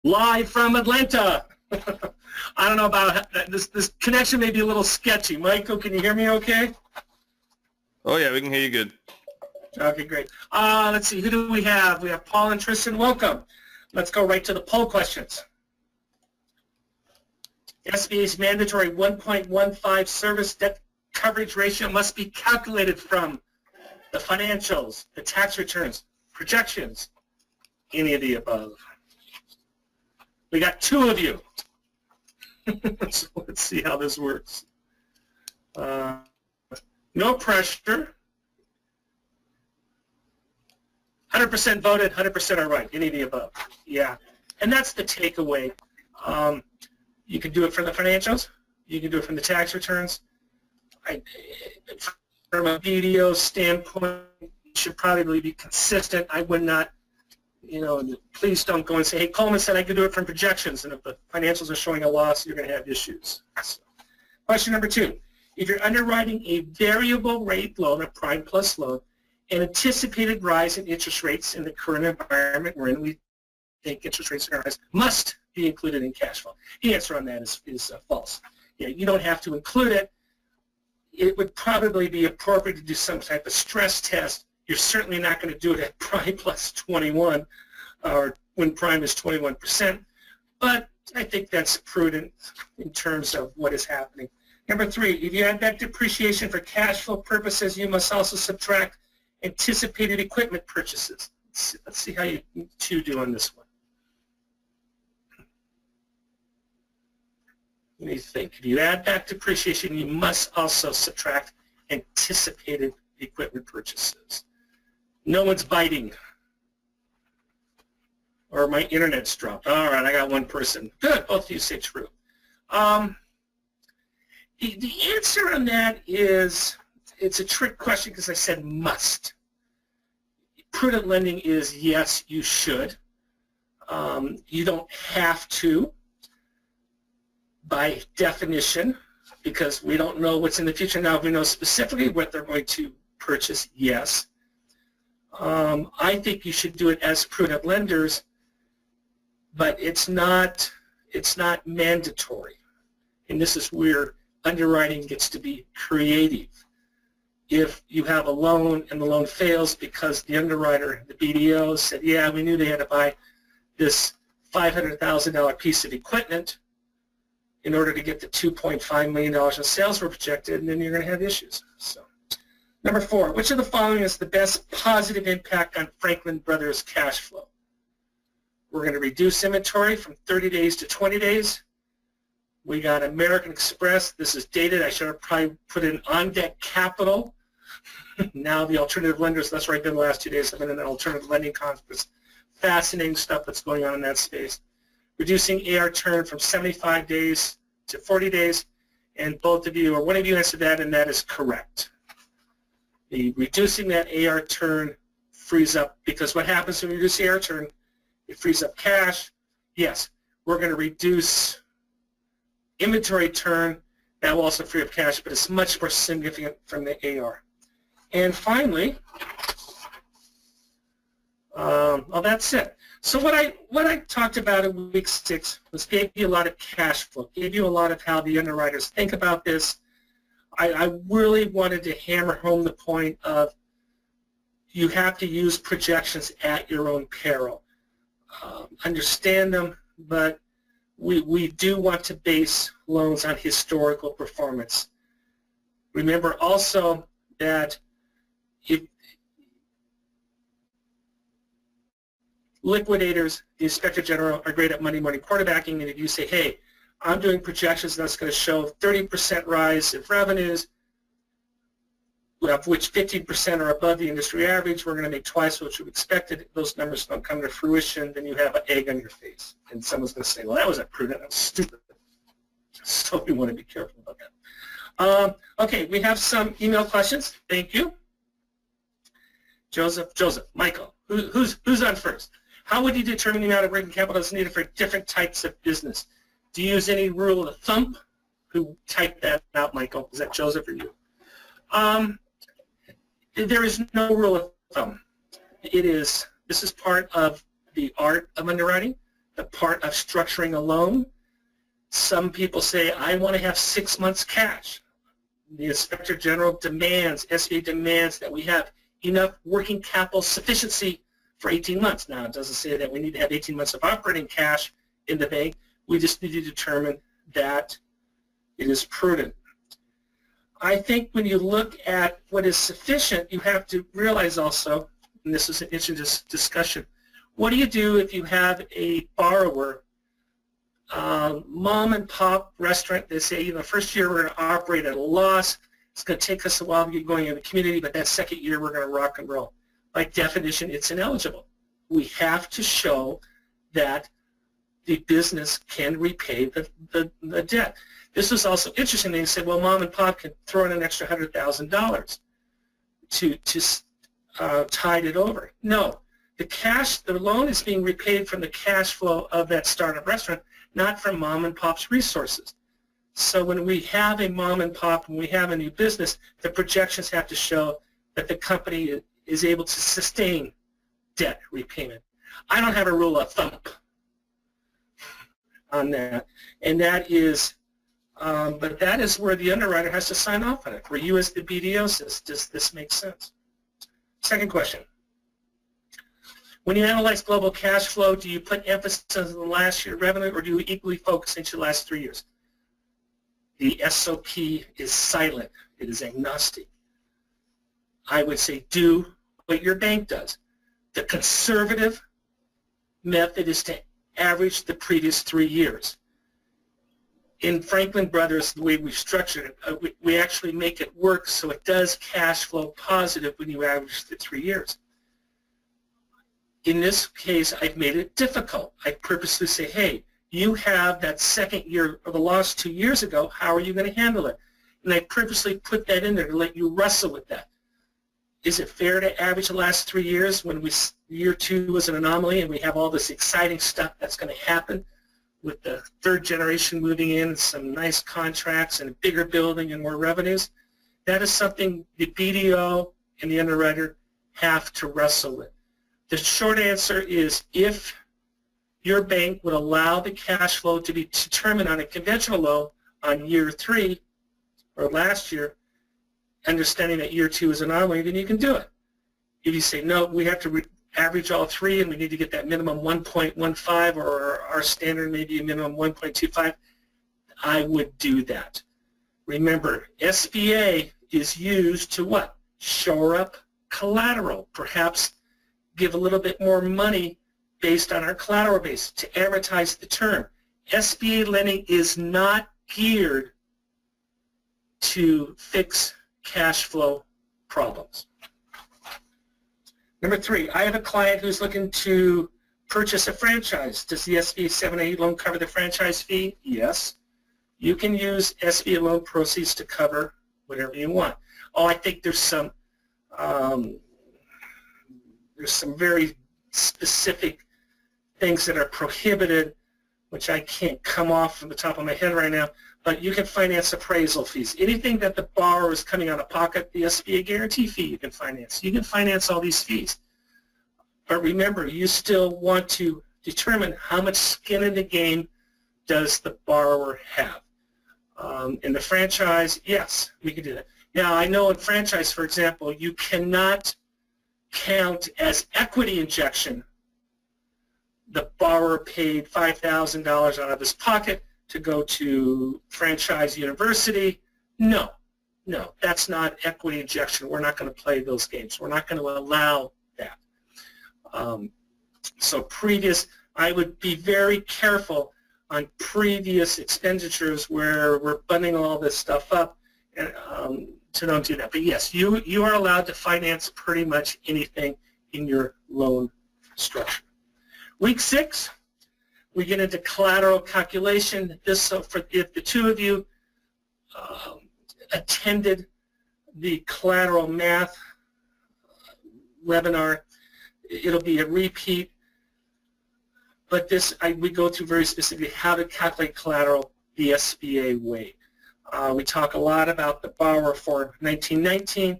Live from Atlanta. I don't know about this connection may be a little sketchy. Michael, can you hear me okay? Oh yeah, we can hear you good. Okay, great. Let's see, who do we have? We have Paul and Tristan. Welcome. Let's go right to the poll questions. SBA's mandatory 1.15 service debt coverage ratio must be calculated from the financials, the tax returns, projections, any of the above. We got 2 of you. So let's see how this works. No pressure. 100% voted, 100% are right, any of the above. Yeah, and that's the takeaway. You can do it from the financials. You can do it from the tax returns. From a BDO standpoint, you should probably be consistent. I would not, please don't go and say, hey, Coleman said I could do it from projections, and if the financials are showing a loss, you're going to have issues. So, question number 2. If you're underwriting a variable rate loan, a prime plus loan, an anticipated rise in interest rates in the current environment we're in, we think interest rates are going to rise, must be included in cash flow. The answer on that is false. Yeah, you don't have to include it. It would probably be appropriate to do some type of stress test. You're certainly not going to do it at prime plus 21 or when prime is 21%, but I think that's prudent in terms of what is happening. Number 3, if you add back depreciation for cash flow purposes, you must also subtract anticipated equipment purchases. Let's see how you 2 do on this one. What do you think? If you add back depreciation, you must also subtract anticipated equipment purchases. No one's biting. Or my internet's dropped. All right, I got 1 person. Good, both of you say true. The answer on that is, it's a trick question because I said must. Prudent lending is yes, you should. You don't have to by definition because we don't know what's in the future. Now, if we know specifically what they're going to purchase, yes. I think you should do it as prudent lenders, but it's not mandatory. And this is where underwriting gets to be creative. If you have a loan and the loan fails because the underwriter, the BDO, said, yeah, we knew they had to buy this $500,000 piece of equipment in order to get the $2.5 million in sales were projected, and then you're going to have issues. So, number 4, which of the following is the best positive impact on Franklin Brothers cash flow? We're going to reduce inventory from 30 days to 20 days. We got American Express. This is dated. I should have probably put in on-deck capital. Now the alternative lenders, that's where I've been the last 2 days. I've been in an alternative lending conference. Fascinating stuff that's going on in that space. Reducing AR turn from 75 days to 40 days. And both of you, or one of you answered that, and that is correct. Reducing that AR turn frees up, because what happens when we reduce the AR turn, it frees up cash. Yes, we're going to reduce inventory turn. That will also free up cash, but it's much more significant from the AR. And finally, well, that's it. So what I talked about in week 6 was gave you a lot of cash flow, gave you a lot of how the underwriters think about this. I really wanted to hammer home the point of you have to use projections at your own peril. Understand them, but we do want to base loans on historical performance. Remember also that if liquidators, the Inspector General, are great at Monday morning quarterbacking, and if you say, hey, I'm doing projections that's going to show 30% rise in revenues, of which 15% are above the industry average, we're going to make twice what you expected. Those numbers don't come to fruition, then you have an egg on your face. And someone's going to say, well, that wasn't prudent, that was stupid. So we want to be careful about that. Okay, we have some email questions. Thank you. Joseph, Michael, who's on first? How would you determine the amount of working capital that's needed for different types of business? Do you use any rule of thumb? Who typed that out, Michael? Is that Joseph or you? There is no rule of thumb. This is part of the art of underwriting. the part of structuring a loan. Some people say, I want to have 6 months cash. The Inspector General demands, SBA demands that we have enough working capital sufficiency for 18 months. Now, it doesn't say that we need to have 18 months of operating cash in the bank. We just need to determine that it is prudent. I think when you look at what is sufficient, you have to realize also, and this is an interesting discussion, what do you do if you have a borrower, mom and pop restaurant, they say, first year we're going to operate at a loss, it's going to take us a while to get going in the community, but that second year we're going to rock and roll. By definition, it's ineligible. We have to show that the business can repay the debt. This was also interesting. They said, well, mom and pop can throw in an extra $100,000 to tide it over. No, the loan is being repaid from the cash flow of that startup restaurant, not from mom and pop's resources. So when we have a mom and pop, when we have a new business, the projections have to show that the company is able to sustain debt repayment. I don't have a rule of thumb on that, and that is, but that is where the underwriter has to sign off on it. For you as the BDO says, does this make sense? Second question. When you analyze global cash flow, do you put emphasis on the last year revenue, or do you equally focus into the last 3 years? The SOP is silent. It is agnostic. I would say do what your bank does. The conservative method is to average the previous 3 years. In Franklin Brothers, the way we've structured it, we actually make it work so it does cash flow positive when you average the 3 years. In this case, I've made it difficult. I purposely say, hey, you have that second year of the loss 2 years ago. How are you going to handle it? And I purposely put that in there to let you wrestle with that. Is it fair to average the last 3 years when year 2 was an anomaly and we have all this exciting stuff that's going to happen with the third generation moving in, some nice contracts and a bigger building and more revenues? That is something the BDO and the underwriter have to wrestle with. The short answer is if your bank would allow the cash flow to be determined on a conventional loan on year 3 or last year, understanding that year 2 is an anomaly, then you can do it. If you say, no, we have to average all 3 and we need to get that minimum 1.15 or our standard maybe a minimum 1.25, I would do that. Remember, SBA is used to what? Shore up collateral, perhaps give a little bit more money based on our collateral base to amortize the term. SBA lending is not geared to fix cash flow problems. Number 3, I have a client who's looking to purchase a franchise. Does the SBA 7A loan cover the franchise fee? Yes. You can use SBA loan proceeds to cover whatever you want. Oh, I think there's some very specific things that are prohibited, which I can't come off from the top of my head right now, but you can finance appraisal fees. Anything that the borrower is coming out of pocket, the SBA guarantee fee you can finance. You can finance all these fees. But remember, you still want to determine how much skin in the game does the borrower have. In the franchise, yes, we can do that. Now, I know in franchise, for example, you cannot count as equity injection the borrower paid $5,000 out of his pocket to go to franchise university. No, that's not equity injection. We're not going to play those games. We're not going to allow that. So I would be very careful on previous expenditures where we're bundling all this stuff up and to don't do that. But yes, you are allowed to finance pretty much anything in your loan structure. Week 6, we get into collateral calculation. If the two of you attended the collateral math webinar, it'll be a repeat. But we go through very specifically how to calculate collateral the SBA way. We talk a lot about the borrower form 1919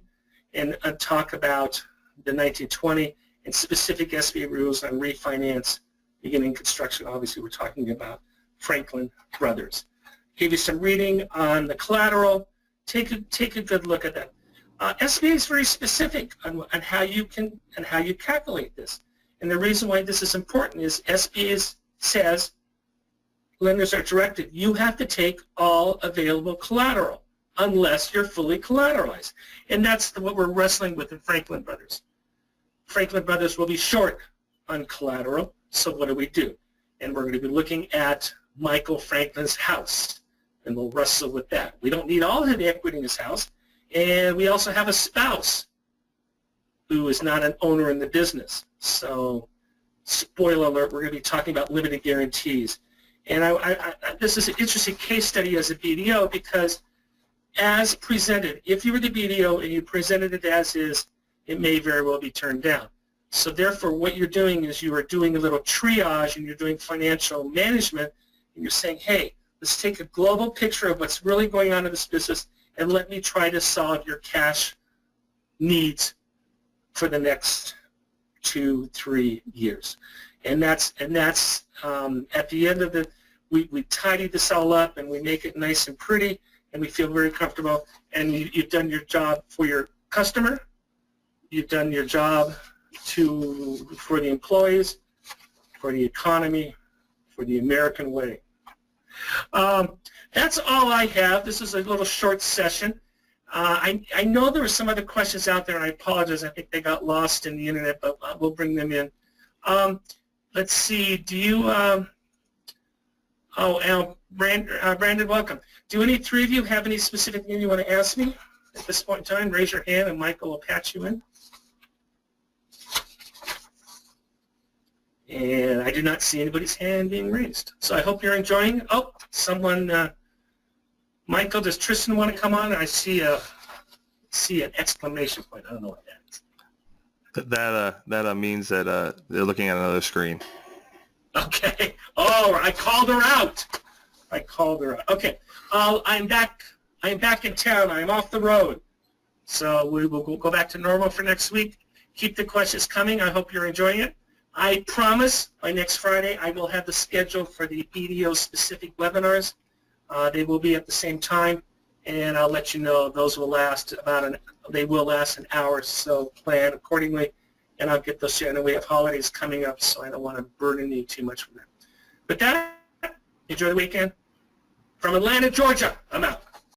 and talk about the 1920 and specific SBA rules on refinance beginning construction. Obviously, we're talking about Franklin Brothers. Give you some reading on the collateral. Take a good look at that. SBA is very specific on how you calculate this. And the reason why this is important is SBA says lenders are directed, you have to take all available collateral unless you're fully collateralized. And that's what we're wrestling with in Franklin Brothers. Franklin Brothers will be short on collateral, so what do? And we're going to be looking at Michael Franklin's house, and we'll wrestle with that. We don't need all of the equity in his house, and we also have a spouse who is not an owner in the business. So, spoiler alert, we're going to be talking about limited guarantees. And this is an interesting case study as a BDO because as presented, if you were the BDO and you presented it as is, it may very well be turned down. So therefore, what you're doing is you are doing a little triage and you're doing financial management and you're saying, hey, let's take a global picture of what's really going on in this business and let me try to solve your cash needs for the next 2-3 years. And that's at the end of we tidy this all up and we make it nice and pretty and we feel very comfortable and you've done your job for your customer, you've done your job for the employees, for the economy, for the American way. That's all I have. This is a little short session. I know there were some other questions out there, and I apologize. I think they got lost in the internet, but we'll bring them in. Let's see. Do you? Brandon, welcome. Do any three of you have any specific thing you want to ask me at this point in time? Raise your hand, and Michael will patch you in. And I do not see anybody's hand being raised. So I hope you're enjoying. Oh, someone. Michael, does Tristan want to come on? I see an exclamation point. I don't know what that is. That means that they're looking at another screen. Okay. Oh, I called her out. Okay. I'm back in town. I'm off the road. So we will go back to normal for next week. Keep the questions coming. I hope you're enjoying it. I promise by next Friday I will have the schedule for the BDO specific webinars. They will be at the same time, and I'll let you know. Those will last they will last an hour, so plan accordingly, and I'll get those. I know we have holidays coming up, so I don't want to burden you too much with that. But that, enjoy the weekend. From Atlanta, Georgia, I'm out.